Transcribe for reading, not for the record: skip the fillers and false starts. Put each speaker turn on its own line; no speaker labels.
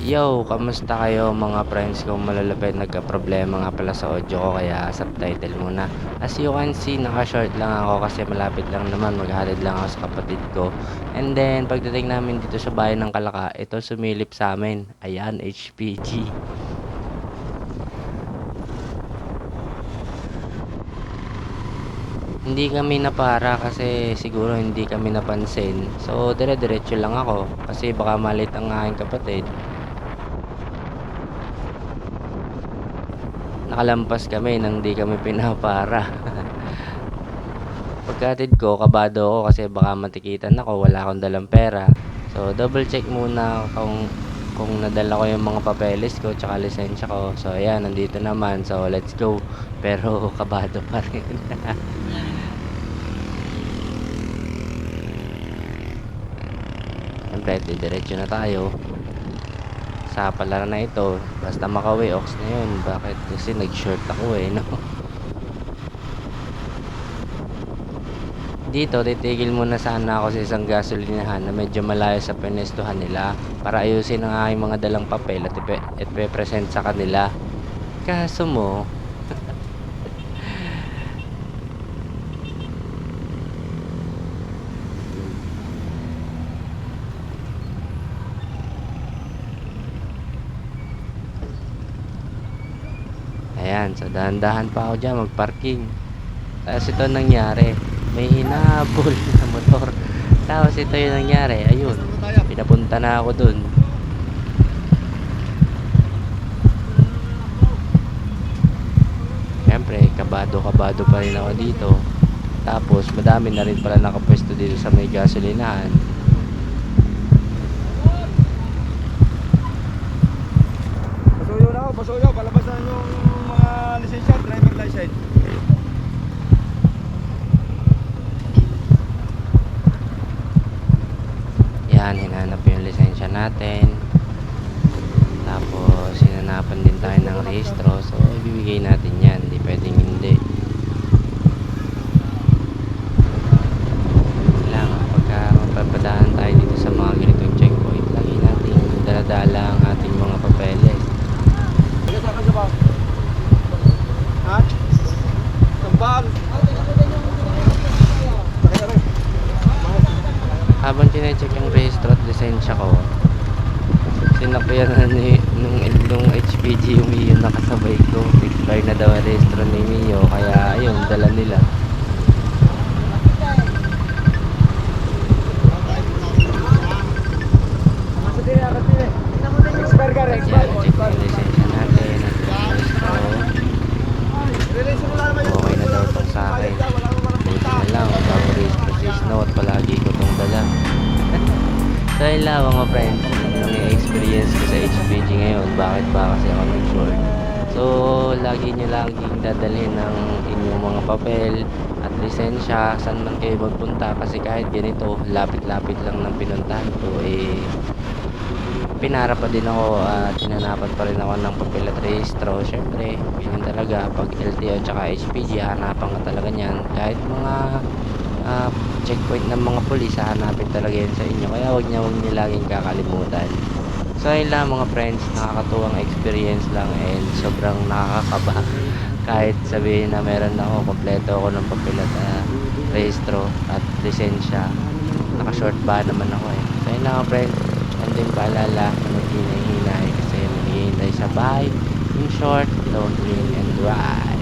Yo, kamusta kayo mga friends ko malalapit? Nagka-problema nga pala sa audio ko kaya subtitle muna. As you can see, naka-short lang ako kasi malapit lang naman, maghatid lang ako sa kapatid ko. And then, pagdating namin dito sa bayan ng Kalaka, ito sumilip sa amin. Ayan, HPG. Hindi kami napara kasi siguro hindi kami napansin. So, dire-diretso lang ako kasi baka malit ang aking kapatid. Nakalampas kami nang di kami pinapara. Pagkatid ko, kabado ako kasi baka matikitan ako, wala akong dalang pera. So, double check muna kung nadala ko yung mga papeles ko tsaka lisensya ko. So, ayan, nandito naman. So, let's go. Pero, kabado pa rin. Siyempre, diretso na tayo. Sa palaran na ito, basta Makaway Ox na yun. Bakit? Kasi nag-short ako no? Dito, titigil muna sana ako sa isang gasolinahan na medyo malayo sa penestuhan nila para ayusin ang aking mga dalang papel at ipe-present sa kanila. Kaso mo, ayan, so dahan-dahan pa ako dyan magparking. Tapos ito nangyari, may hinabol na motor. Tapos ito yung nangyari, ayun, pinapunta na ako dun. Siyempre, kabado pa rin ako dito. Tapos, madami na rin pala nakapwesto dito sa may gasolinahan.
Pasuyo na ako, pasuyo. Palabas na yung mga lisensya, driver license.
Yan, hinanap yung lisensya natin. Tapos, hinanapan din tayo ng rehistro. So, ibibigay natin yan. Hindi pwedeng hindi. Kailangan, pagka mapapadahan tayo dito sa mga ganitong checkpoint, lagi natin daladala ang ating mga papeles.
Ha? Sambal.
Habang tinecheck yung rehistro at lisensya ko, sinakyan na nung HPG yung Mio nakasabay ko. Expire na daw ang rehistro ni Mio, kaya ayun, dala nila.
Expert ka rin,
Yan, check yung lisensya natin at rehistro. Okay na daw itong sa akin. Buti na lang, bago rehistro says note, palagi ko itong dala. So yun lang mga friends, ang experience ko sa HPG ngayon. Bakit ba kasi ako nag-short? So lagi nyo laging dadalhin ng inyong mga papel at lisensya saan man kayo magpunta, kasi kahit ganito lapit-lapit lang ng pinuntahan ko, pinara pa din ako at hinanapan pa rin ako ng papel at rehistro. Syempre, ganyan talaga pag LTO tsaka HPG, hanapan ka talaga niyan. Kahit mga checkpoint ng mga pulis, hahanapin talaga yan sa inyo. Kaya huwag niyo laging kakalimutan. So ayun lang mga friends, nakakatuwang experience lang and sobrang nakakakaba. Kahit sabihin na meron ako, kompleto ako ng papel at rehistro at lisensya, naka-short ba naman ako So ayun lang mga friends, and then paalala na maghinay-hinay kasi maghihintay sa bahay. In short, don't drink and drive.